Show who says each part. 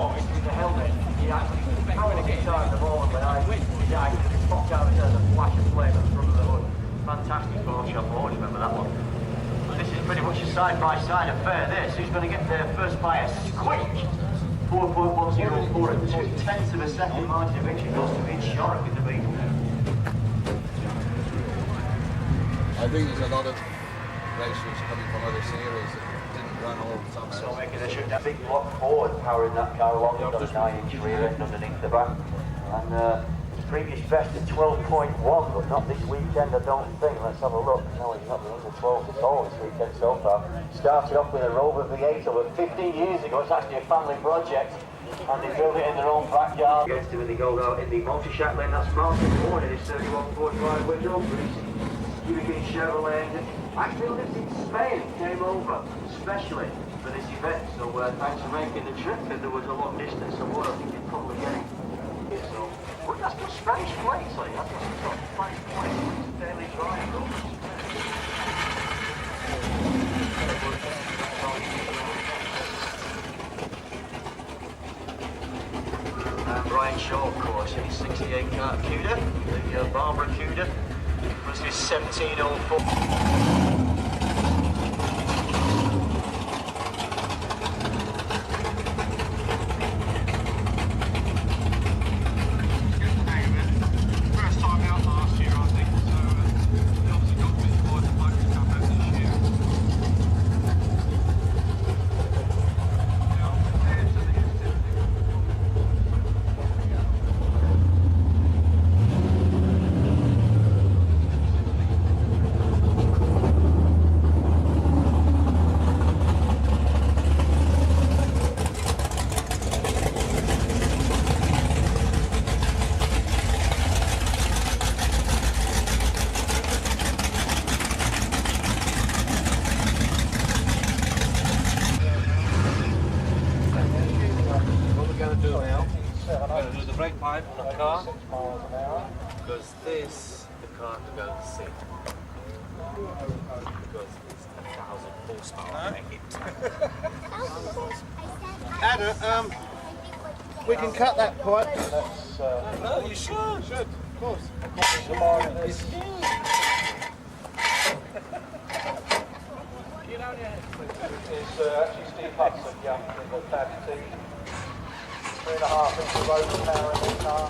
Speaker 1: obviously the helmet, he actually powered inside the moment when I died, he popped out as a flash of flame at the front of the hood. Fantastic Photoshop, I always remember that one. This is pretty much a side-by-side affair, this. Who's going to get there first by a squeak? 4.104 and 2/10 of a second margin of victory goes to Ian Sharp in the Beetle.
Speaker 2: I think there's a lot of racers coming from other series that didn't run all the time.
Speaker 1: So making a big block forward, powering that car along. He's got a 9-inch rear end underneath the back. And his previous best at 12.1, but not this weekend, I don't think. Let's have a look. No, he's not been under 12 at all this weekend so far. Started off with a Rover V8 over 15 years ago. It's actually a family project. And they built it in their own backyard. Against him and they go out in the multi-shack lane. That's Martin Ford in his 31.45 window. Shakey Chevrolet. Actually lives in Spain, came over especially for this event. So thanks for making the trip. And there was a long distance, so what I think you're probably getting. So, well, that's got Spanish plates, like that's got some sort of Spanish plates. It's a daily drive, though. And Brian Shaw, of course, in his 68 car Cuda, the Barbara Cuda, was his 1704.
Speaker 2: Do the brake pipe on the car because the car to go to see because it's 1,000 horsepower.
Speaker 3: Anna, we can cut that pipe.
Speaker 2: No, you should.
Speaker 3: Of course.
Speaker 1: It's actually Steve Hudson, young in the 32. 3.5 inch road power in the car.